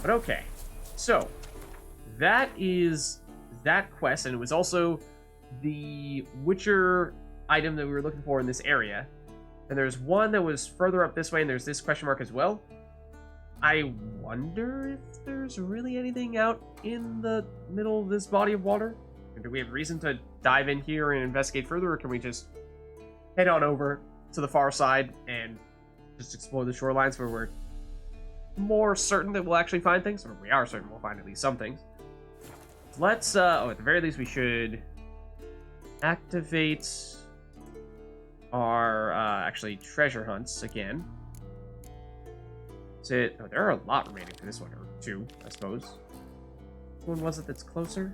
But okay. So, that is that quest, and it was also the Witcher item that we were looking for in this area. And there's one that was further up this way, and there's this question mark as well. I wonder if there's really anything out in the middle of this body of water? Or do we have reason to dive in here and investigate further, or can we just head on over to the far side and just explore the shorelines where we're more certain that we'll actually find things? Or we are certain we'll find at least some things. Let's, at the very least we should activate our, actually, treasure hunts again. Is it... Oh, there are a lot remaining for this one, or two, I suppose. Which one was it that's closer?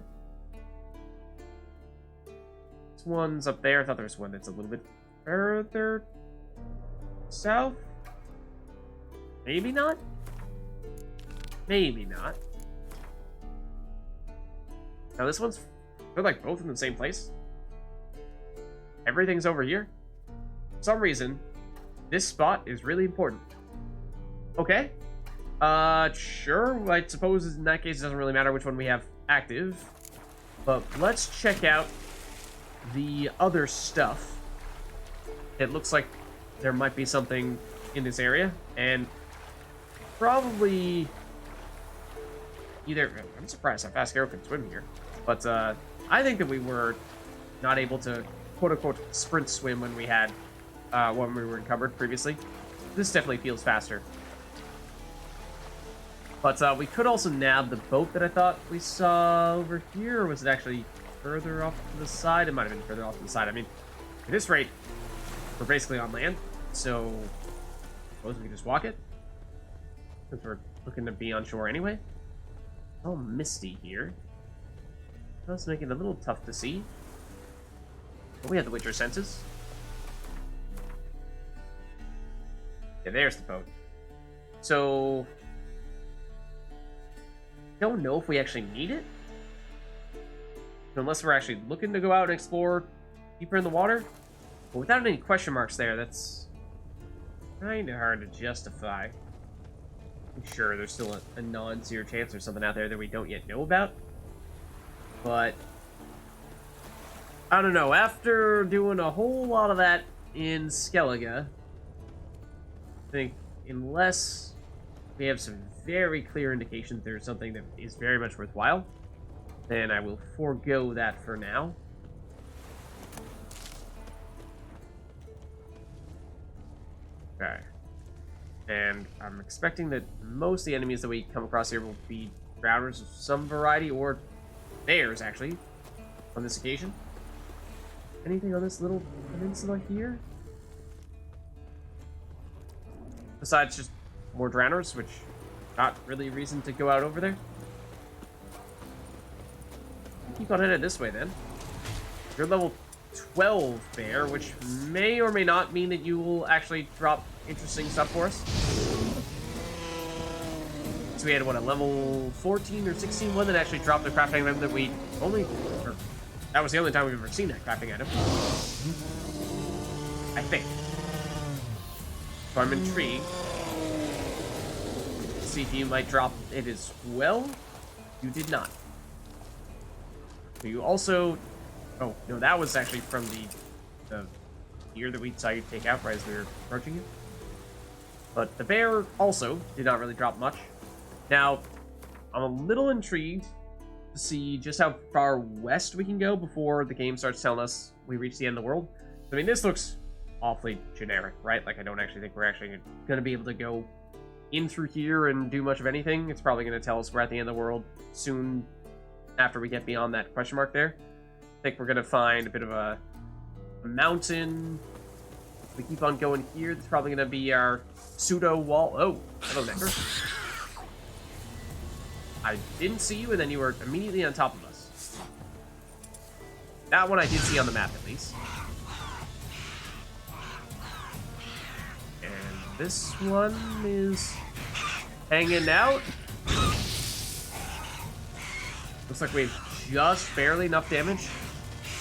This one's up there. I thought there was one that's a little bit further south? Maybe not? Maybe not. Now this one's... They're like both in the same place. Everything's over here. For some reason, this spot is really important. Okay. Sure. I suppose in that case it doesn't really matter which one we have active. But let's check out the other stuff. It looks like there might be something in this area. And probably either... I'm surprised how fast Arrow can swim here. But I think that we were not able to quote-unquote sprint swim when we had... when we were encumbered previously. This definitely feels faster. But we could also nab the boat that I thought we saw over here, or was it actually further off to the side? It might have been further off to the side. I mean, at this rate, we're basically on land, so I suppose we can just walk it, since we're looking to be on shore anyway. It's all misty here. That's making it a little tough to see. But we have the Witcher senses. Yeah, there's the boat. So... don't know if we actually need it. Unless we're actually looking to go out and explore deeper in the water. But without any question marks there, that's kind of hard to justify. I'm sure there's still a non-zero chance there's something out there that we don't yet know about. But I don't know. After doing a whole lot of that in Skellige, I think unless we have some very clear indication that there's something that is very much worthwhile, then I will forego that for now. Okay. And I'm expecting that most of the enemies that we come across here will be drowners of some variety, or bears, actually, on this occasion. Anything on this little peninsula here? Besides just more drowners, which... not really a reason to go out over there. Keep on headed this way then. You're level 12 bear, which may or may not mean that you will actually drop interesting stuff for us. So we had, what, a level 14 or 16 one that actually dropped a crafting item that we only... or that was the only time we've ever seen that crafting item. I think. So I'm intrigued. See if you might drop it as well. You did not. You also... oh, no, that was actually from the gear that we saw you take out right as we were approaching you. But the bear also did not really drop much. Now, I'm a little intrigued to see just how far west we can go before the game starts telling us we reach the end of the world. I mean, this looks awfully generic, right? Like, I don't actually think we're actually going to be able to go in through here and do much of anything. It's probably going to tell us we're at the end of the world soon after we get beyond that question mark there. I think we're going to find a bit of a mountain. If we keep on going here, that's probably going to be our pseudo wall. Oh, hello, Necker. I didn't see you, and then you were immediately on top of us. That one I did see on the map, at least. And this one is hanging out. Looks like we have just barely enough damage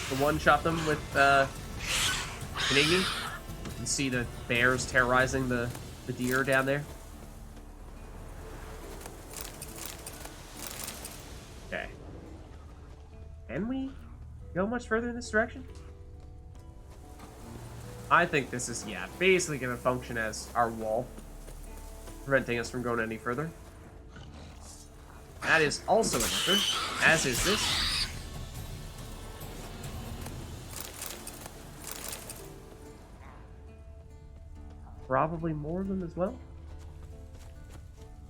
to one-shot them with Kniggy. You can see the bears terrorizing the deer down there. Can we go much further in this direction? I think this is, yeah, basically going to function as our wall, preventing us from going any further. That is also another, as is this. Probably more of them as well.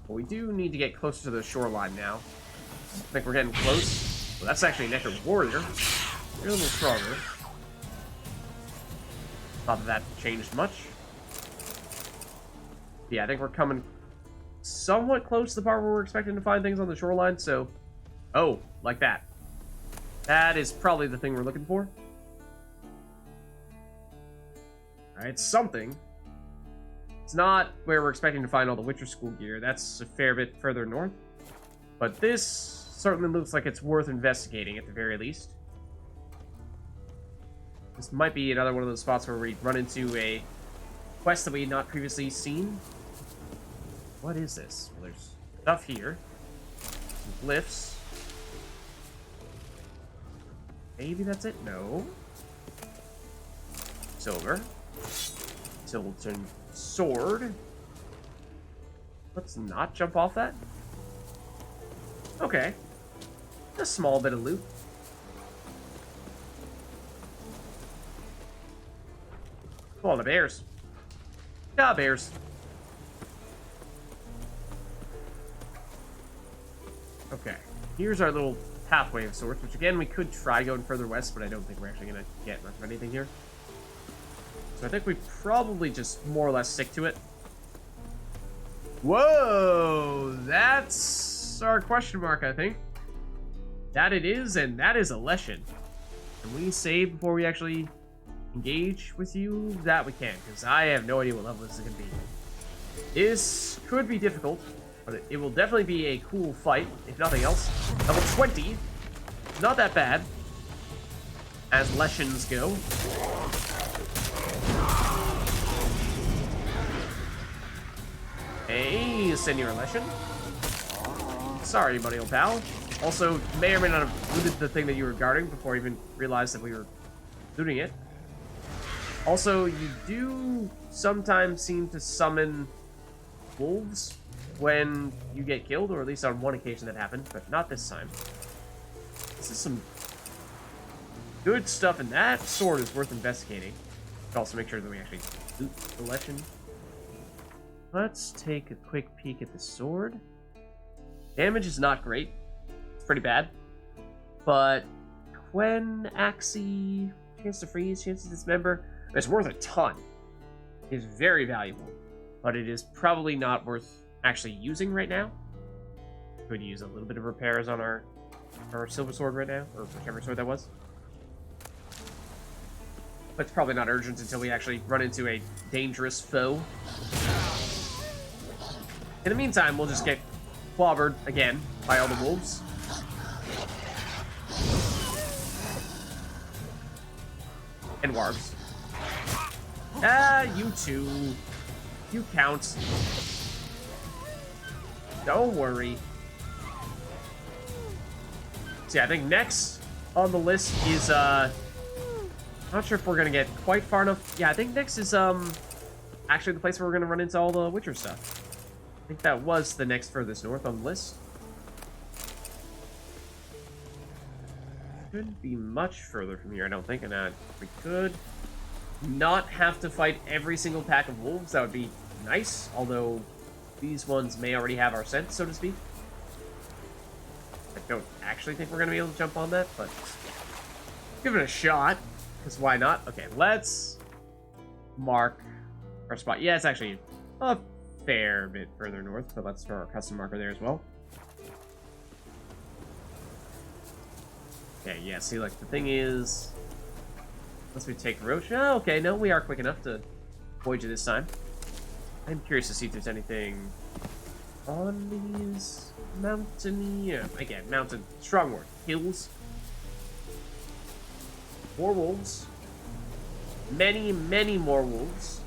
But we do need to get closer to the shoreline now. I think we're getting close. Well, that's actually a Necro Warrior. You're a little stronger. Not that that changed much. Yeah, I think we're coming somewhat close to the part where we're expecting to find things on the shoreline, so... Oh, like that. That is probably the thing we're looking for. Alright, something. It's not where we're expecting to find all the Witcher School gear. That's a fair bit further north. But this certainly looks like it's worth investigating at the very least. This might be another one of those spots where we run into a quest that we had not previously seen. What is this? Well, there's stuff here. Some glyphs. Maybe that's it? No. Silver. Tilton sword. Let's not jump off that. Okay. A small bit of loot. Come on, the bears. Ah, bears. Okay. Here's our little pathway of sorts, which again, we could try going further west, but I don't think we're actually going to get much of anything here. So I think we probably just more or less stick to it. Whoa! That's our question mark, I think. That it is, and that is a lesson. Can we save before we actually engage with you? That we can, because I have no idea what level this is going to be. This could be difficult, but it will definitely be a cool fight, if nothing else. Level 20. Not that bad, as lessons go. Hey, Senior Lesson. Sorry, buddy old pal. Also, may or may not have looted the thing that you were guarding before you even realized that we were looting it. Also, you do sometimes seem to summon wolves when you get killed, or at least on one occasion that happened, but not this time. This is some good stuff, and that sword is worth investigating. But also make sure that we actually loot the lesson. Let's take a quick peek at the sword. Damage is not great. It's pretty bad. But Quen, Axie, chance to freeze, chance to dismember. It's worth a ton. It is very valuable. But it is probably not worth actually using right now. Could use a little bit of repairs on our silver sword right now, or whichever sword that was. But it's probably not urgent until we actually run into a dangerous foe. In the meantime, we'll just get clobbered again by all the wolves. And warps. Ah, you two. You count. Don't worry. So yeah, I think next on the list is, not sure if we're gonna get quite far enough. Yeah, I think next is, actually the place where we're gonna run into all the Witcher stuff. I think that was the next furthest north on the list. Shouldn't be much further from here, I don't think. And we could not have to fight every single pack of wolves. That would be nice, although these ones may already have our scent, so to speak. I don't actually think we're going to be able to jump on that, but give it a shot, because why not? Okay, let's mark our spot. Yeah, it's actually a fair bit further north, but let's throw our custom marker there as well. Okay, yeah, see, like, the thing is, unless we take Roach, oh, okay, no, we are quick enough to avoid you this time. I'm curious to see if there's anything on these mountain, yeah, again, mountain, strong word, hills. More wolves. Many, many more wolves.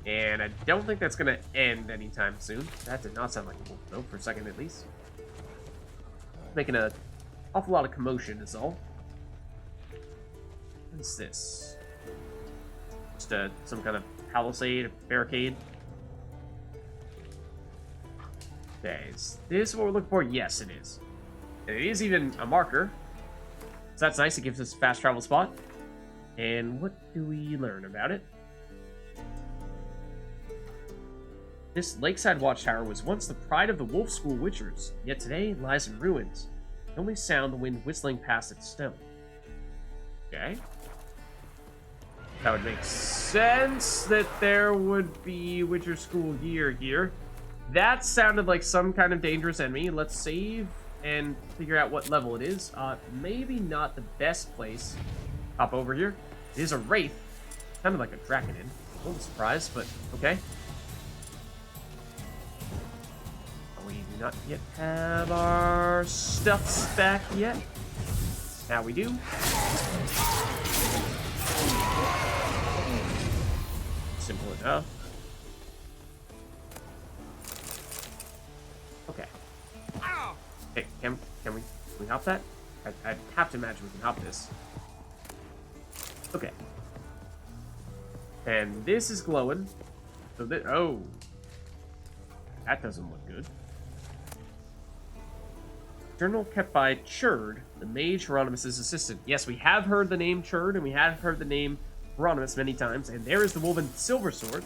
And I don't think that's going to end anytime soon. That did not sound like a wolf, though, for a second at least. Making an awful lot of commotion is all. What is this? Just some kind of palisade, barricade. Okay, is this what we're looking for? Yes, it is. And it is even a marker. So that's nice. It gives us a fast travel spot. And what do we learn about it? This lakeside watchtower was once the pride of the Wolf School Witchers, yet today lies in ruins. The only sound the wind whistling past its stone. Okay. That would make sense that there would be Witcher School gear here. That sounded like some kind of dangerous enemy. Let's save and figure out what level it is. Maybe not the best place. Hop over here. It is a wraith. Sounded like a draconid. A little surprised, but okay. We do not yet have our stuffs back yet. Now we do. Simple enough. Okay. Hey, can we hop that? I have to imagine we can hop this. Okay. And this is glowing. So that, oh. That doesn't look good. Journal kept by Churd, the mage Hieronymus' assistant. Yes, we have heard the name Churd, and we have heard the name Hieronymus many times, and there is the woven silver sword.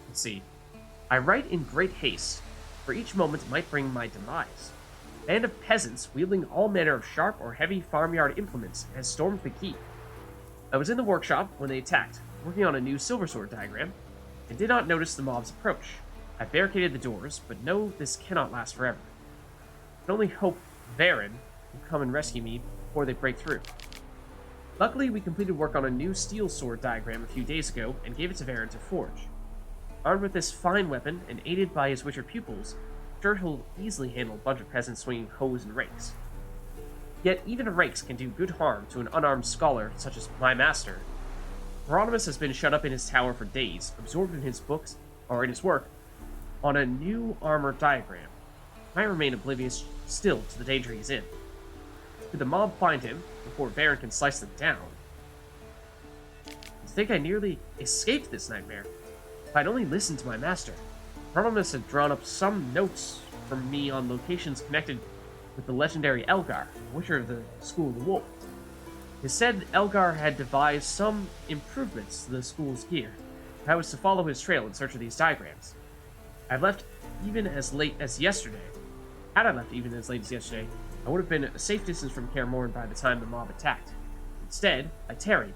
Let's see. I write in great haste, for each moment might bring my demise. A band of peasants, wielding all manner of sharp or heavy farmyard implements, has stormed the keep. I was in the workshop when they attacked, working on a new silver sword diagram, and did not notice the mob's approach. I barricaded the doors, but know this cannot last forever. I can only hope Varen will come and rescue me before they break through. Luckily, we completed work on a new steel sword diagram a few days ago and gave it to Varen to forge. Armed with this fine weapon and aided by his Witcher pupils, I'm sure he'll easily handle a bunch of peasants swinging hoes and rakes. Yet even rakes can do good harm to an unarmed scholar such as my master. Hieronymus has been shut up in his tower for days, absorbed in his books, or in his work, on a new armor diagram. I remain oblivious still to the danger he's in. Could the mob find him before Varen can slice them down? I think I nearly escaped this nightmare. If I'd only listened to my master. Hieronymus had drawn up some notes from me on locations connected with the legendary Elgar, Witcher of the School of the Wolf. It said that Elgar had devised some improvements to the school's gear. I was to follow his trail in search of these diagrams. I left even as late as yesterday. Had I left even as late as yesterday, I would have been a safe distance from Kaer Morhen by the time the mob attacked. Instead, I tarried,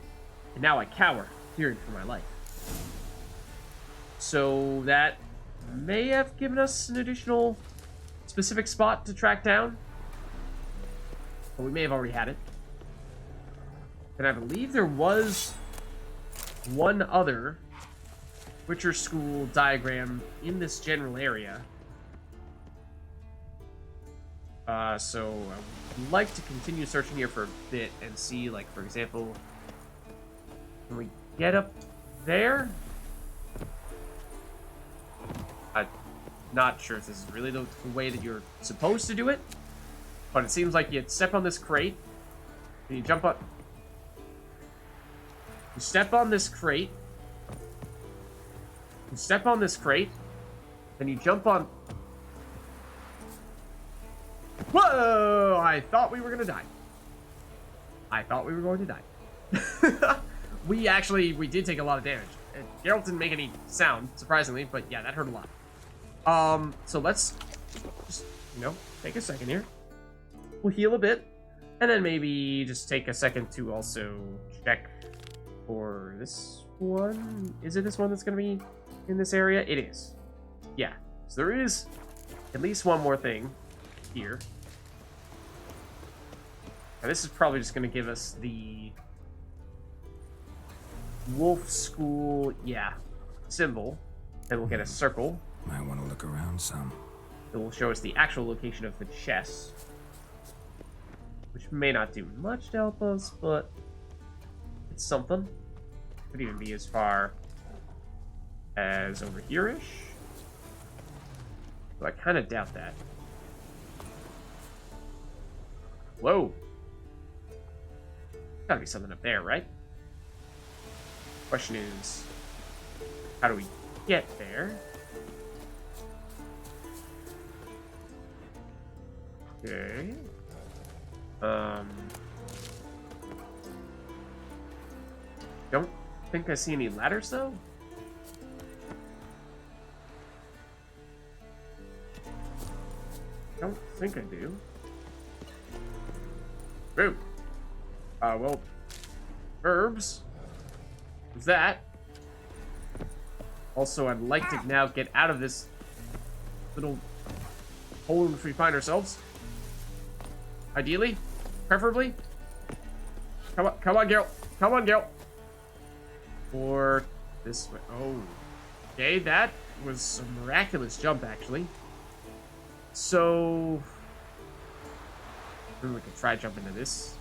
and now I cower, fearing for my life. So that may have given us an additional specific spot to track down. Or we may have already had it. And I believe there was one other Witcher School diagram in this general area. So I would like to continue searching here for a bit and see, like, for example, can we get up there? I'm not sure if this is really the way that you're supposed to do it, but it seems like you step on this crate, and you jump up. You step on this crate. You step on this crate, then you jump on. Whoa! I thought we were gonna die. I thought we were going to die. we did take a lot of damage. Geralt didn't make any sound, surprisingly, but yeah, that hurt a lot. So let's just, take a second here. We'll heal a bit, and then maybe just take a second to also check for this one. Is it this one that's gonna be in this area? It is. Yeah. So there is at least one more thing here. Now this is probably just going to give us the Wolf School, symbol. Then we'll get a circle. Might want to look around some. It will show us the actual location of the chest, which may not do much to help us, but it's something. Could even be as far as over here-ish. So I kind of doubt that. Whoa. Gotta be something up there, right? Question is, how do we get there? Okay. Don't think I see any ladders, though. Don't think I do. Ooh. Well, herbs. What's that? Also, I'd like to now get out of this little hole in which we find ourselves. Ideally. Preferably. Come on, Gil. Come on, Gil. Or this way. Oh. Okay, that was a miraculous jump, actually. So... maybe we could try jumping into this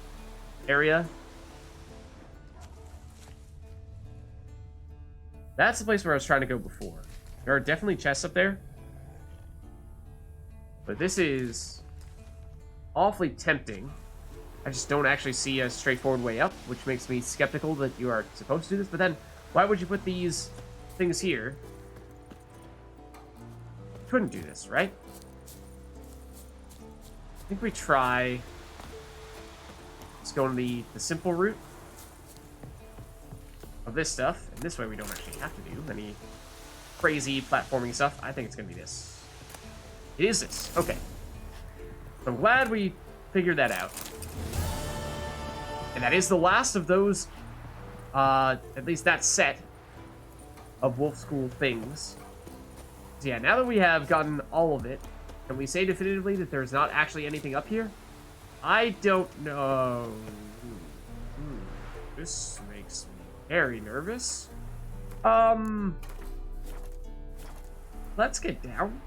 area. That's the place where I was trying to go before. There are definitely chests up there. But this is awfully tempting. I just don't actually see a straightforward way up, which makes me skeptical that you are supposed to do this. But then, why would you put these things here? You couldn't do this, right? I think we try... let's go on the simple route of this stuff. And this way we don't actually have to do any crazy platforming stuff. I think it's going to be this. It is this. Okay. So I'm glad we figured that out. And that is the last of those, at least that set of Wolf School things. So yeah, now that we have gotten all of it, can we say definitively that there's not actually anything up here? I don't know. This makes me very nervous. Let's get down.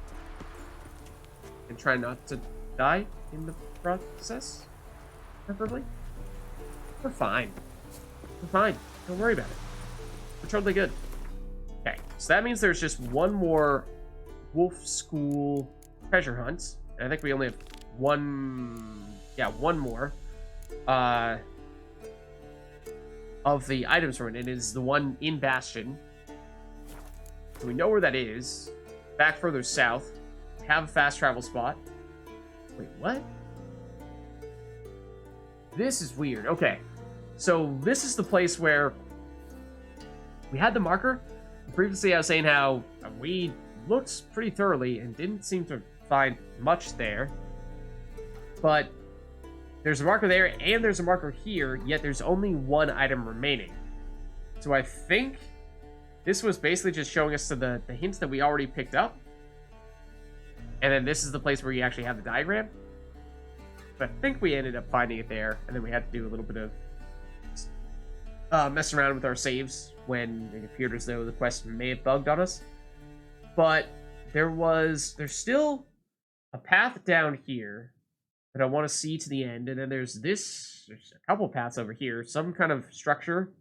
And try not to die in the process, preferably. We're fine. We're fine. Don't worry about it. We're totally good. Okay, so that means there's just one more Wolf School treasure hunt. And I think we only have one... yeah, one more. Of the items from it. It is the one in Bastion. So we know where that is. Back further south. We have a fast travel spot. Wait, what? This is weird. Okay. So this is the place where we had the marker. Previously I was saying how we looked pretty thoroughly and didn't seem to find much there. But there's a marker there and there's a marker here, yet there's only one item remaining. So I think this was basically just showing us to the hints that we already picked up. And then this is the place where you actually have the diagram. But I think we ended up finding it there, and then we had to do a little bit of messing around with our saves when it appeared as though the quest may have bugged on us. But there's still a path down here that I want to see to the end, and then there's a couple paths over here, some kind of structure,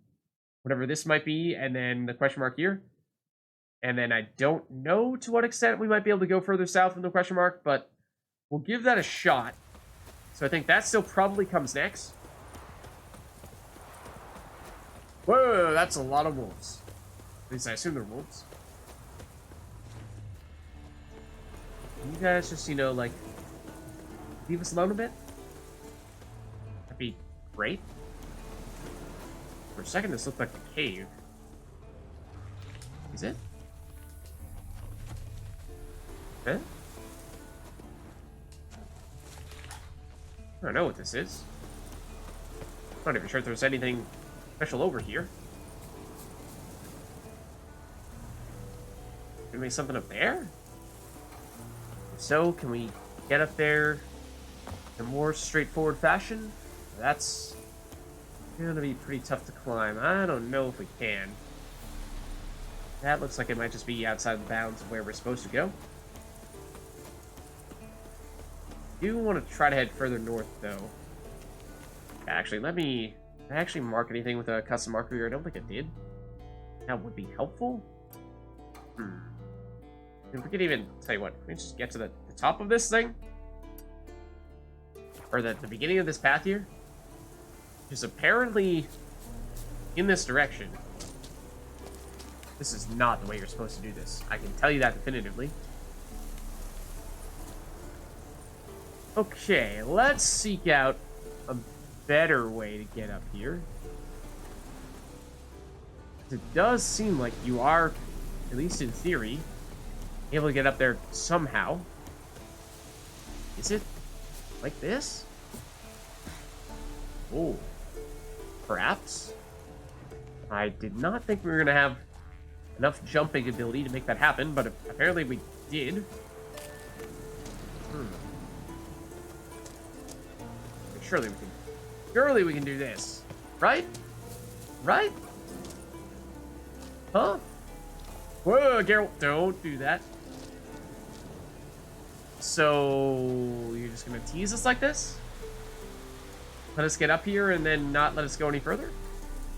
whatever this might be, and then the question mark here. And then I don't know to what extent we might be able to go further south from the question mark, but we'll give that a shot. So I think that still probably comes next. Whoa, that's a lot of wolves. At least I assume they're wolves. Can you guys just, like, leave us alone a bit? That'd be great. For a second, this looked like a cave. Is it? Huh? I don't know what this is. I'm not even sure if there's anything special over here. Can we make something up there? If so, can we get up there in a more straightforward fashion? That's gonna be pretty tough to climb. I don't know if we can. That looks like it might just be outside the bounds of where we're supposed to go. I do want to try to head further north, though. Actually, did I actually mark anything with a custom marker here? I don't think I did. That would be helpful. If we could even, tell you what, we just get to the top of this thing? Or the beginning of this path here? Because apparently, in this direction, this is not the way you're supposed to do this. I can tell you that definitively. Okay, let's seek out a better way to get up here. It does seem like you are, at least in theory, able to get up there somehow. Is it like this? Oh, perhaps. I did not think we were going to have enough jumping ability to make that happen, but apparently we did. Surely we can do this. Right? Right? Huh? Whoa, Geralt, don't do that. So, you're just gonna tease us like this? Let us get up here and then not let us go any further?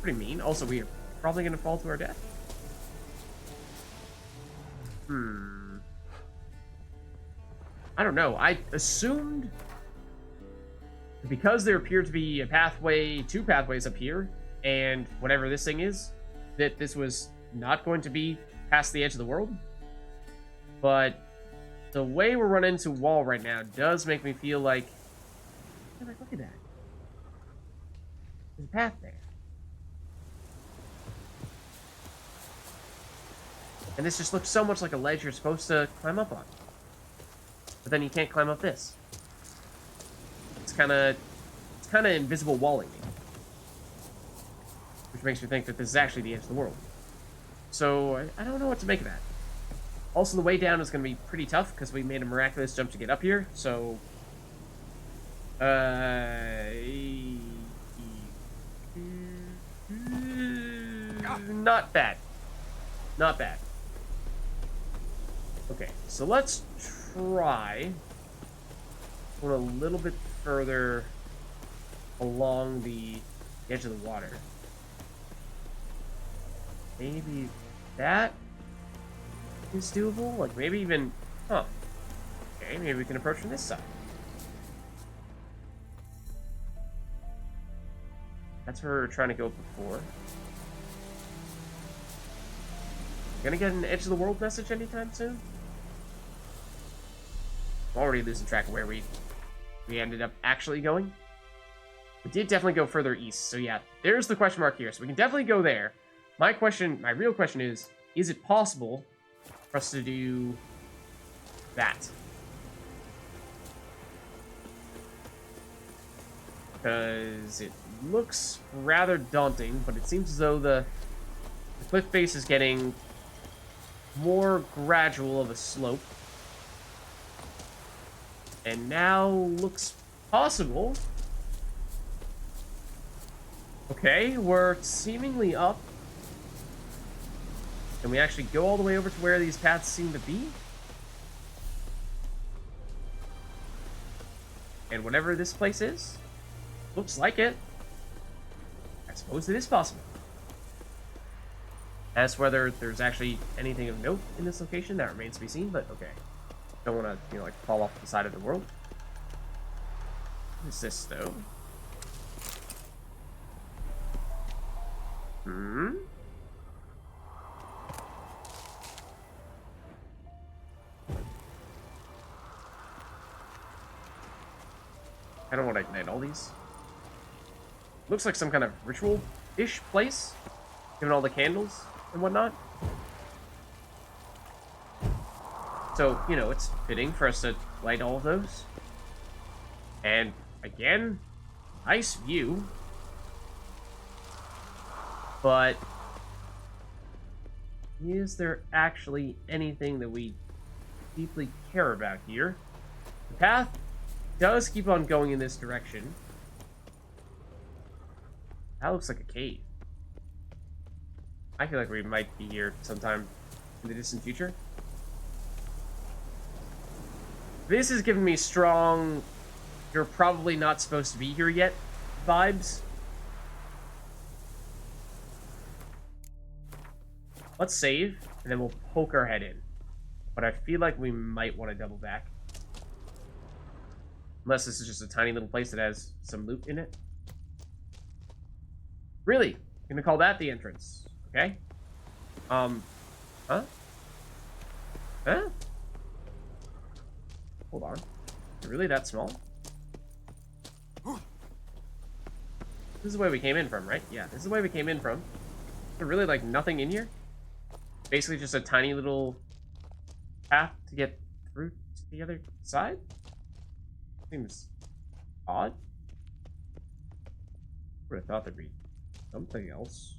Pretty mean. Also, we are probably gonna fall to our death. I don't know. I assumed because there appeared to be a pathway, two pathways up here, and whatever this thing is, that this was not going to be past the edge of the world. But the way we're running into a wall right now does make me feel like, look at that. There's a path there. And this just looks so much like a ledge you're supposed to climb up on. But then you can't climb up this. It's kind of invisible walling me. Which makes me think that this is actually the edge of the world. So, I don't know what to make of that. Also, the way down is going to be pretty tough, because we made a miraculous jump to get up here, so... Not bad. Not bad. Okay, so let's try... going a little bit further along the edge of the water. Maybe that is doable? Like, maybe even... Huh. Okay, maybe we can approach from this side. That's where we were trying to go before. Gonna get an Edge of the World message anytime soon? I'm already losing track of where we ended up actually going. We did definitely go further east, so yeah, there's the question mark here. So we can definitely go there. My real question is it possible for us to do that? Because it looks rather daunting, but it seems as though the cliff face is getting more gradual of a slope. And now looks possible. Okay, we're seemingly up. Can we actually go all the way over to where these paths seem to be? And whatever this place is, looks like it. I suppose it is possible. As whether there's actually anything of note in this location, that remains to be seen, but okay. Don't want to, like, fall off the side of the world. What is this, though? I don't want to ignite all these. Looks like some kind of ritual-ish place, given all the candles and whatnot. So, you know, it's fitting for us to light all of those. And, again, nice view. But, is there actually anything that we deeply care about here? The path does keep on going in this direction. That looks like a cave. I feel like we might be here sometime in the distant future. This is giving me strong, you're probably not supposed to be here yet vibes. Let's save. and then we'll poke our head in. But I feel like we might want to double back. Unless this is just a tiny little place that has some loot in it. Really? Gonna call that the entrance. Okay. Huh? Huh? Hold on. Is it really that small? This is the way we came in from, right? Yeah, this is the way we came in from. There's really, like, nothing in here. Basically just a tiny little path to get through to the other side. Seems odd. Would have thought there'd be something else.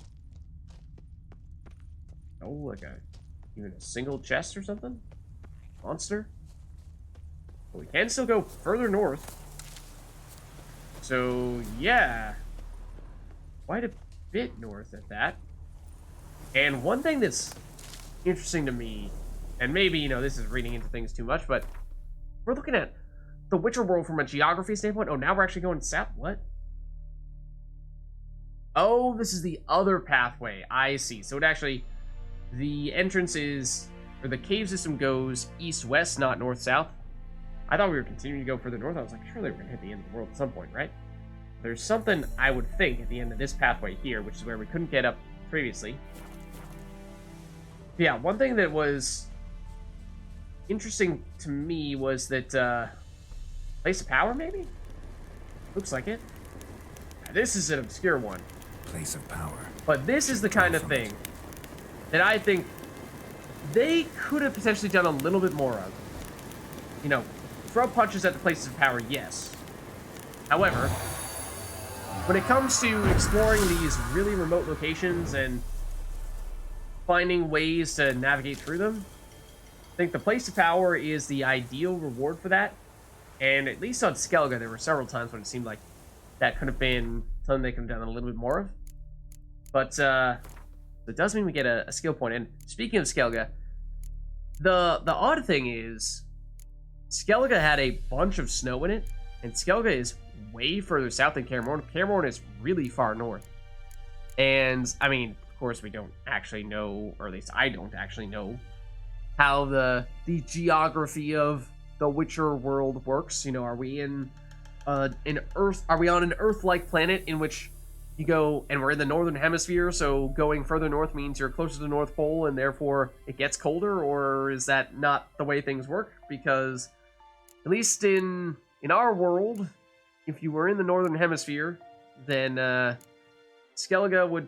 Oh, like even a single chest or something? Monster? But we can still go further north. So, yeah. Quite a bit north at that. And one thing that's interesting to me, and maybe, you know, this is reading into things too much, but we're looking at the Witcher world from a geography standpoint. Oh, now we're actually going south. What? Oh, this is the other pathway. I see. So it actually, the entrance is, or the cave system goes east-west, not north-south. I thought we were continuing to go further north. I was like, surely we're going to hit the end of the world at some point, right? There's something, I would think, at the end of this pathway here, which is where we couldn't get up previously. Yeah, one thing that was interesting to me was that, Place of Power, maybe? Looks like it. This is an obscure one. Place of Power. But this is the kind of thing that I think they could have potentially done a little bit more of. You know, throw punches at the Places of Power, yes. However, when it comes to exploring these really remote locations and finding ways to navigate through them, I think the Place of Power is the ideal reward for that. And at least on Skellige, there were several times when it seemed like that could have been something they could have done a little bit more of. But it does mean we get a skill point. And speaking of Skellige, the odd thing is Skellige had a bunch of snow in it, and Skellige is way further south than Kaer Morhen. Kaer Morhen is really far north. And, I mean, of course we don't actually know, or at least I don't actually know, how the geography of the Witcher world works. You know, are we in an Earth? Are we on an Earth-like planet in which you go, and we're in the northern hemisphere, so going further north means you're closer to the North Pole, and therefore it gets colder? Or is that not the way things work? Because at least in our world, if you were in the northern hemisphere, then Skellige would,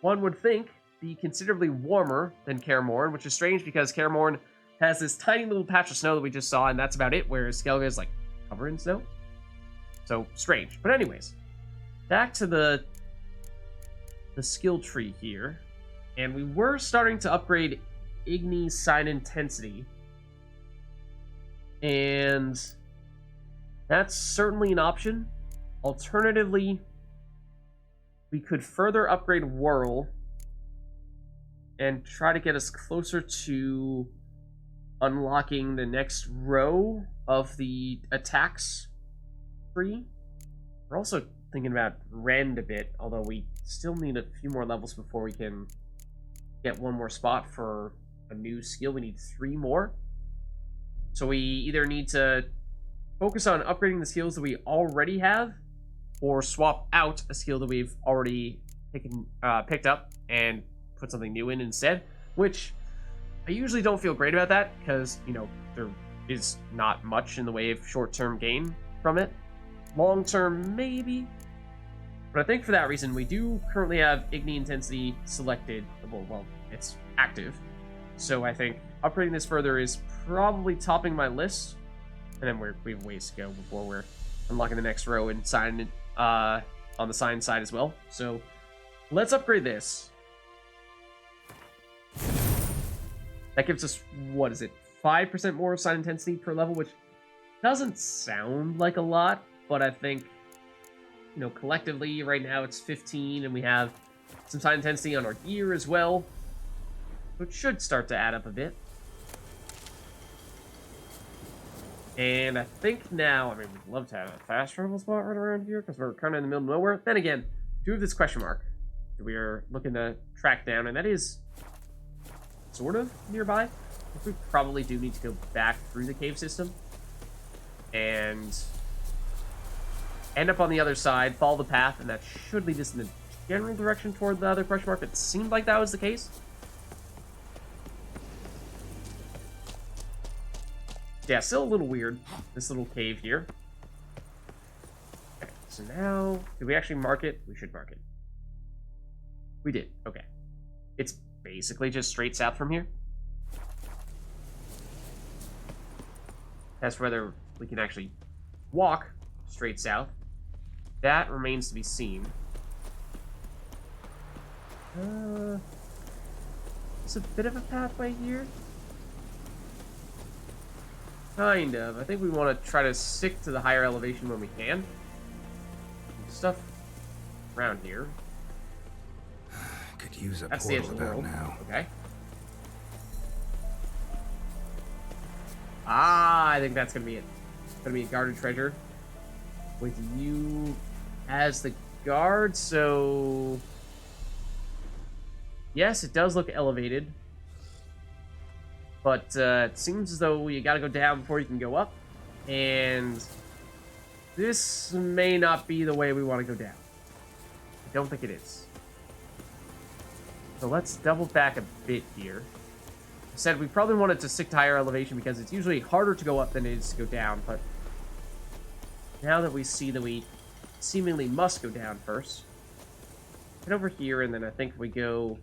one would think, be considerably warmer than Kaer Morhen, which is strange because Kaer Morhen has this tiny little patch of snow that we just saw, and that's about it, whereas Skellige is, like, covered in snow. So, strange. But anyways, back to the skill tree here. And we were starting to upgrade Igni's Sign Intensity. And that's certainly an option. Alternatively, we could further upgrade Whirl and try to get us closer to unlocking the next row of the attacks tree. We're also thinking about Rend a bit, although we still need a few more levels before we can get one more spot for a new skill. We need 3 more. So we either need to focus on upgrading the skills that we already have, or swap out a skill that we've already picked up and put something new in instead, which I usually don't feel great about that because, you know, there is not much in the way of short-term gain from it. Long-term, maybe. But I think for that reason, we do currently have Igni Intensity selected. Well, it's active. So I think upgrading this further is probably topping my list. And then we have ways to go before we're unlocking the next row and sign on the sign side as well. So let's upgrade this. That gives us, what is it, 5% more sign intensity per level, which doesn't sound like a lot, but I think, you know, collectively right now it's 15, and we have some sign intensity on our gear as well, which should start to add up a bit. And I think now, I mean, we'd love to have a fast travel spot right around here because we're kind of in the middle of nowhere. Then again, do have this question mark that we are looking to track down, and that is sort of nearby. I think we probably do need to go back through the cave system and end up on the other side, follow the path, and that should lead us in the general direction toward the other question mark. It seemed like that was the case. Yeah, still a little weird, this little cave here. Okay, so now, did we actually mark it? We should mark it. We did, okay. It's basically just straight south from here. As for whether we can actually walk straight south, that remains to be seen. There's a bit of a pathway here. Kind of. I think we want to try to stick to the higher elevation when we can. Stuff around here. Could use a That's the edge portal of the about world. now. Okay. Ah, I think that's gonna be it. It's gonna be a guarded treasure with you as the guard. So yes, it does look elevated, but it seems as though you gotta go down before you can go up, and this may not be the way we want to go down. I don't think it is. So let's double back a bit here. I said we probably wanted to stick to higher elevation because it's usually harder to go up than it is to go down, but now that we see that we seemingly must go down first, head over here, and then I think if we go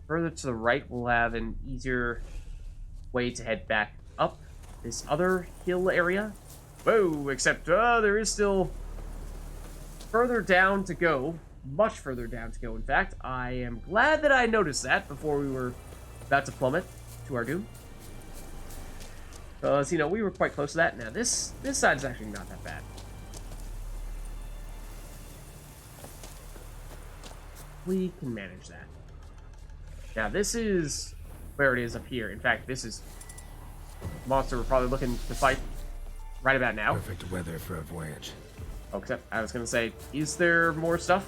further to the right, we'll have an easier way to head back up this other hill area. Whoa, except there is still further down to go. Much further down to go, in fact. I am glad that I noticed that before we were about to plummet to our doom. Because, you know, we were quite close to that. Now, this side is actually not that bad. We can manage that. Now, this is where it is up here. In fact, this is the monster we're probably looking to fight right about now. Perfect weather for a voyage. Oh, except I was going to say, is there more stuff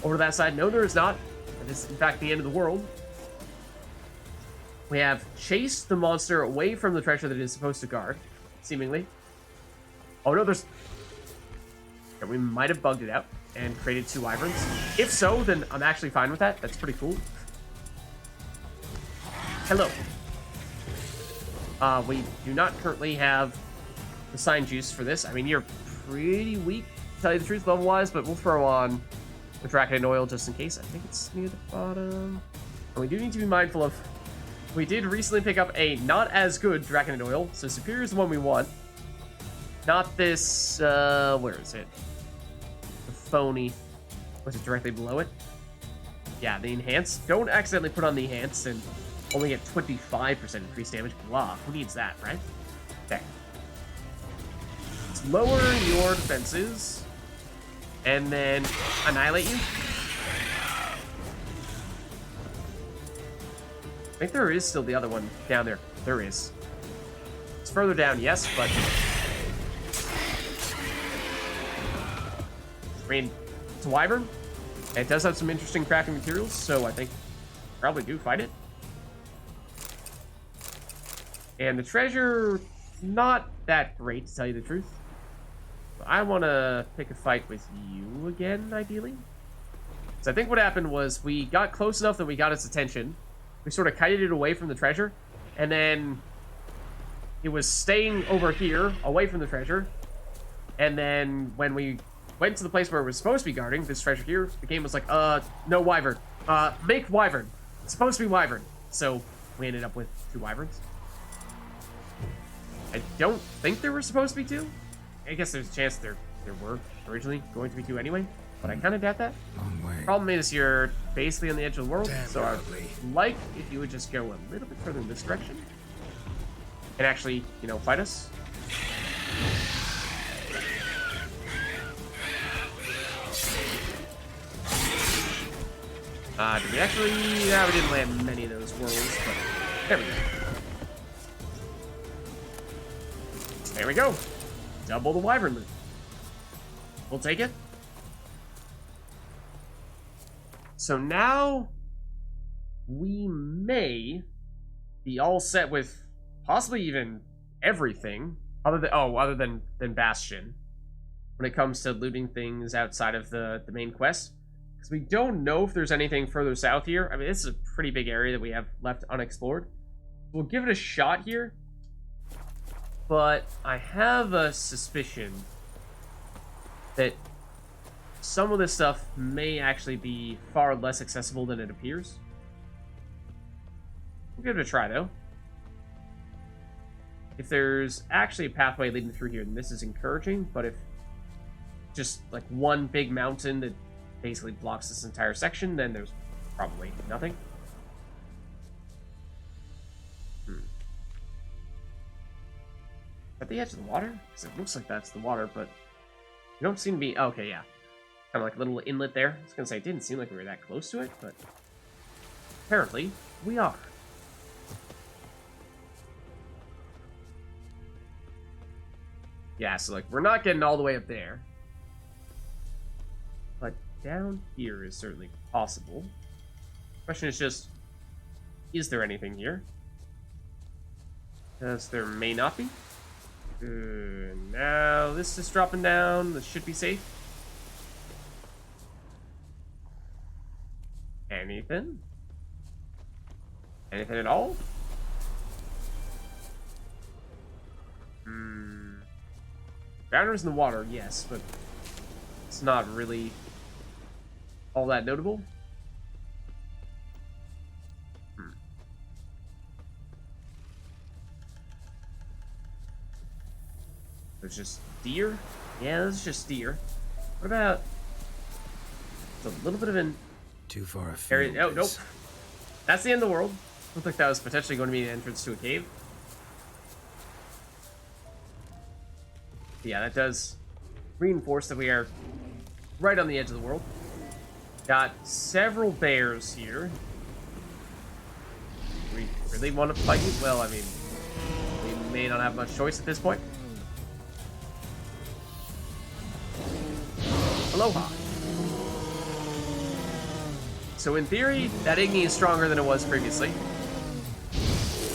over that side? No, there is not. It is, in fact, the end of the world. We have chased the monster away from the treasure that it is supposed to guard, seemingly. Oh, no, there's... Yeah, we might have bugged it out and created 2 wyverns. If so, then I'm actually fine with that. That's pretty cool. Hello. We do not currently have the sign juice for this. I mean, you're pretty weak, to tell you the truth, level-wise, but we'll throw on the Draconid oil just in case. I think it's near the bottom. And we do need to be mindful of... We did recently pick up a not as good Draconid oil, so Superior is the one we want. Not this, where is it? The phony. Was it directly below it? Yeah, the Enhance. Don't accidentally put on the Enhance and only get 25% increased damage. Blah, who needs that, right? Okay. Let's lower your defenses, and then annihilate you. I think there is still the other one down there. There is. It's further down, yes, but... I mean, it's a wyvern. And it does have some interesting crafting materials, so I think probably do fight it. And the treasure, not that great, to tell you the truth. But I want to pick a fight with you again, ideally. So I think what happened was we got close enough that we got its attention. We sort of kited it away from the treasure, and then it was staying over here, away from the treasure. And then when we went to the place where it was supposed to be guarding, this treasure here, the game was like, no wyvern. Make wyvern. It's supposed to be wyvern. So we ended up with 2 wyverns. I don't think there were supposed to be 2. I guess there's a chance there were originally going to be 2 anyway, but I kind of doubt that. Long way. Problem is you're basically on the edge of the world, Damn so I'd lovely. like if you would just go a little bit further in this direction and actually, you know, fight us. Did we actually? Yeah, we didn't land many of those whirls, but there we go. There we go. Double the wyvern loot. We'll take it. So now we may be all set with possibly even everything other than Bastion when it comes to looting things outside of the main quest. Because we don't know if there's anything further south here. I mean, this is a pretty big area that we have left unexplored. We'll give it a shot here. But I have a suspicion that some of this stuff may actually be far less accessible than it appears. We'll give it a try, though. If there's actually a pathway leading through here, then this is encouraging. But if just like one big mountain that basically blocks this entire section, then there's probably nothing. At the edge of the water? Because it looks like that's the water, but you don't seem to be... Okay, yeah. Kind of like a little inlet there. I was going to say, it didn't seem like we were that close to it, but apparently we are. Yeah, so like we're not getting all the way up there. But down here is certainly possible. Question is just, is there anything here? Because there may not be. Now this is dropping down. This should be safe. Anything? Anything at all? Drowners in the water, yes, but it's not really all that notable. There's just deer? Yeah, this is just deer. What about... It's a little bit of an... Too far afield. area. Oh, nope. That's the end of the world. Looked like that was potentially going to be an entrance to a cave. Yeah, that does reinforce that we are right on the edge of the world. Got several bears here. Do we really want to fight you? Well, I mean, we may not have much choice at this point. Aloha. So in theory, that Igni is stronger than it was previously.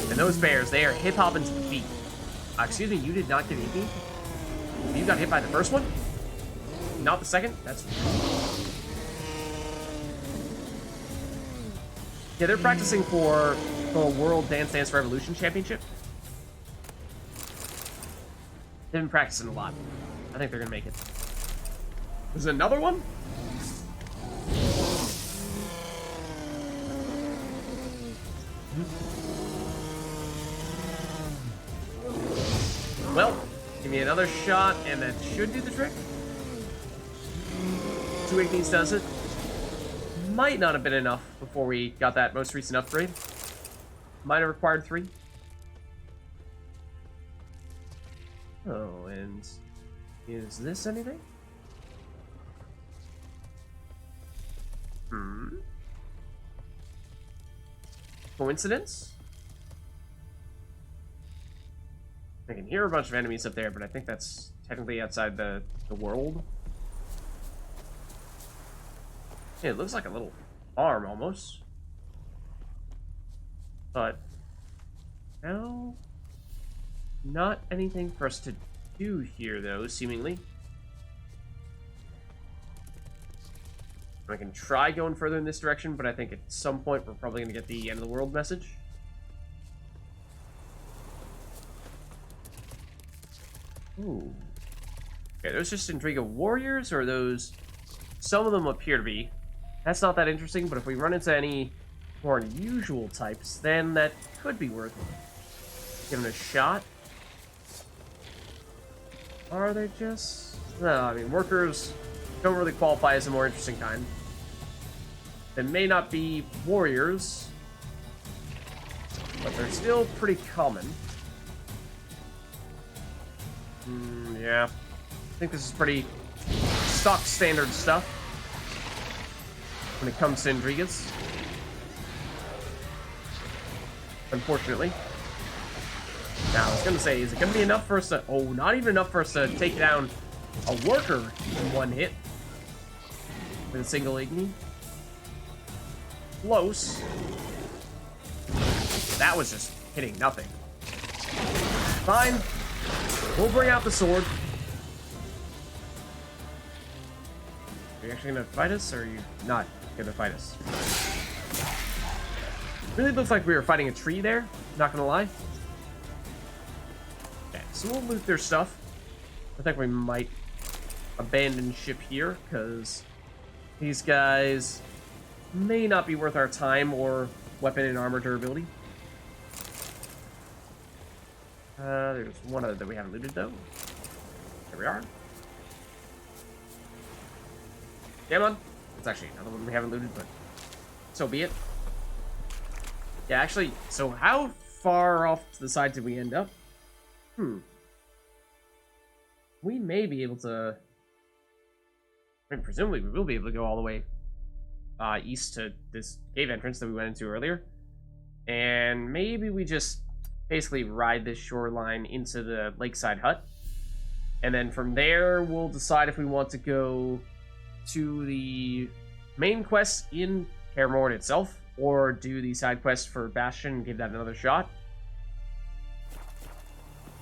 And those bears, they are hip-hopping to the beat. Excuse me, you did not get Igni? You got hit by the first one? Not the second? That's... Yeah, they're practicing for the World Dance Dance Revolution Championship. They've been practicing a lot. I think they're gonna make it. There's another one? Well, give me another shot, and that should do the trick. 2 Ignis does it. Might not have been enough before we got that most recent upgrade. Might have required 3. Oh, and is this anything? Coincidence? I can hear a bunch of enemies up there, but I think that's technically outside the world. Yeah, it looks like a little farm almost. But no, not anything for us to do here, though, seemingly. I can try going further in this direction, but I think at some point we're probably going to get the end of the world message. Ooh. Okay, those just Intriga warriors, or are those... Some of them appear to be. That's not that interesting, but if we run into any more unusual types, then that could be worth giving a shot. Are they just... No, I mean, workers don't really qualify as a more interesting kind. They may not be warriors, but they're still pretty common. Yeah. I think this is pretty stock standard stuff when it comes to Intrigas. Unfortunately. Now, I was going to say, is it going to be enough for us to... Oh, not even enough for us to take down a worker in one hit with a single Igni. Close. That was just hitting nothing. Fine. We'll bring out the sword. Are you actually gonna fight us, or are you not gonna fight us? Really looked like we were fighting a tree there, not gonna lie. Okay, so we'll loot their stuff. I think we might abandon ship here, because these guys may not be worth our time or weapon and armor durability. There's one other that we haven't looted, though. There we are. Come on. It's actually another one we haven't looted, but so be it. Yeah, actually, so how far off to the side did we end up? We may be able to... I mean, presumably we will be able to go all the way east to this cave entrance that we went into earlier. And maybe we just basically ride this shoreline into the lakeside hut. And then from there, we'll decide if we want to go to the main quest in Kaer Morhen itself, or do the side quest for Bastion and give that another shot.